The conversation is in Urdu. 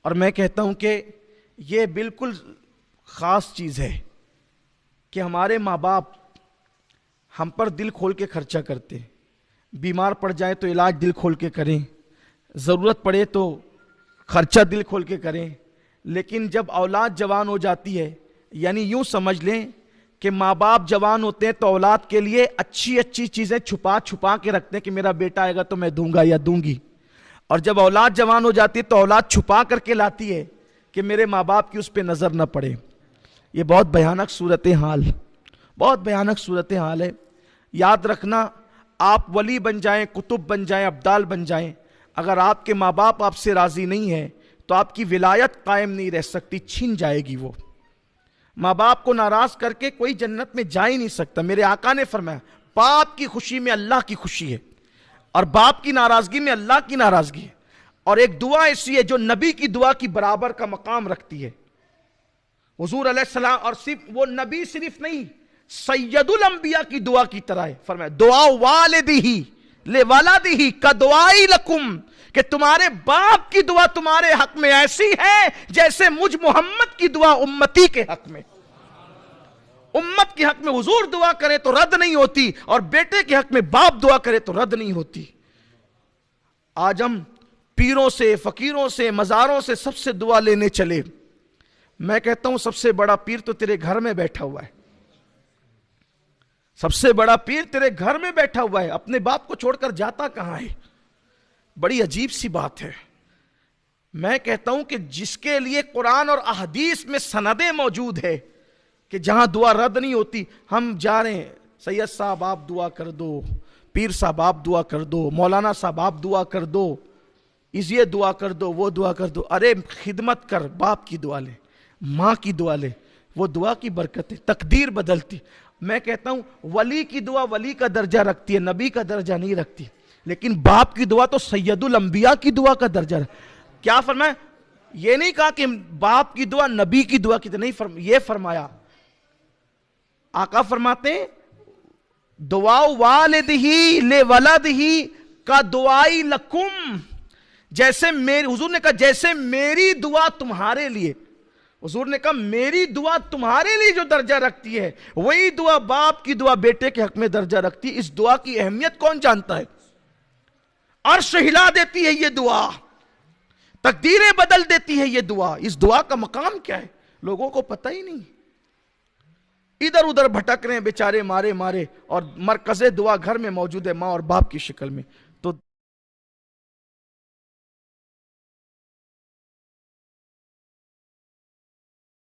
اور میں کہتا ہوں کہ یہ بالکل خاص چیز ہے کہ ہمارے ماں باپ ہم پر دل کھول کے خرچہ کرتے، بیمار پڑ جائیں تو علاج دل کھول کے کریں، ضرورت پڑے تو خرچہ دل کھول کے کریں، لیکن جب اولاد جوان ہو جاتی ہے، یعنی یوں سمجھ لیں کہ ماں باپ جوان ہوتے ہیں تو اولاد کے لیے اچھی اچھی چیزیں چھپا چھپا کے رکھتے ہیں کہ میرا بیٹا آئے گا تو میں دوں گا یا دوں گی، اور جب اولاد جوان ہو جاتی ہے تو اولاد چھپا کر کے لاتی ہے کہ میرے ماں باپ کی اس پہ نظر نہ پڑے۔ یہ بہت بھیانک صورتحال، بہت بھیانک صورتحال ہے۔ یاد رکھنا، آپ ولی بن جائیں، کتب بن جائیں، ابدال بن جائیں، اگر آپ کے ماں باپ آپ سے راضی نہیں ہیں تو آپ کی ولایت قائم نہیں رہ سکتی، چھن جائے گی۔ وہ ماں باپ کو ناراض کر کے کوئی جنت میں جا ہی نہیں سکتا۔ میرے آقا نے فرمایا باپ کی خوشی میں اللہ کی خوشی ہے، اور باپ کی ناراضگی میں اللہ کی ناراضگی ہے۔ اور ایک دعا ایسی ہے جو نبی کی دعا کی برابر کا مقام رکھتی ہے، حضور علیہ السلام، اور صرف وہ نبی صرف نہیں، سید الانبیاء کی دعا کی طرح ہے۔ فرمایا دعا والدہ لولدہ کدعائی لکم، کہ تمہارے باپ کی دعا تمہارے حق میں ایسی ہے جیسے مجھ محمد کی دعا امتی کے حق میں۔ امت کے حق میں حضور دعا کرے تو رد نہیں ہوتی، اور بیٹے کے حق میں باپ دعا کرے تو رد نہیں ہوتی۔ آج ہم پیروں سے، فقیروں سے، مزاروں سے سب سے دعا لینے چلے۔ میں کہتا ہوں سب سے بڑا پیر تو تیرے گھر میں بیٹھا ہوا ہے، سب سے بڑا پیر تیرے گھر میں بیٹھا ہوا ہے، اپنے باپ کو چھوڑ کر جاتا کہاں ہے؟ بڑی عجیب سی بات ہے۔ میں کہتا ہوں کہ جس کے لیے قرآن اور احادیث میں سندیں موجود ہے کہ جہاں دعا رد نہیں ہوتی، ہم جا رہے ہیں، سید صاحب آپ دعا کر دو، پیر صاحب آپ دعا کر دو، مولانا صاحب آپ دعا کر دو، یہ دعا کر دو، وہ دعا کر دو۔ ارے خدمت کر، باپ کی دعا لے، ماں کی دعا لے، وہ دعا کی برکت ہے، تقدیر بدلتی۔ میں کہتا ہوں ولی کی دعا ولی کا درجہ رکھتی ہے، نبی کا درجہ نہیں رکھتی، لیکن باپ کی دعا تو سید الانبیاء کی دعا کا درجہ رکھتی۔ کیا فرمایا؟ یہ نہیں کہا کہ باپ کی دعا نبی کی دعا کی، نہیں، یہ فرمایا، آقا فرماتے ہیں دعا والدہ لولدہ کا دعائی لکم، جیسے حضور نے کہا جیسے میری دعا تمہارے لیے، حضور نے کہا میری دعا تمہارے لیے جو درجہ رکھتی ہے وہی دعا باپ کی دعا بیٹے کے حق میں درجہ رکھتی ہے۔ اس دعا کی اہمیت کون جانتا ہے؟ عرش ہلا دیتی ہے یہ دعا، تقدیریں بدل دیتی ہے یہ دعا۔ اس دعا کا مقام کیا ہے لوگوں کو پتہ ہی نہیں، ادھر ادھر بھٹک رہے ہیں بیچارے مارے مارے، اور مرکز دعا گھر میں موجود ہے، ماں اور باپ کی شکل میں۔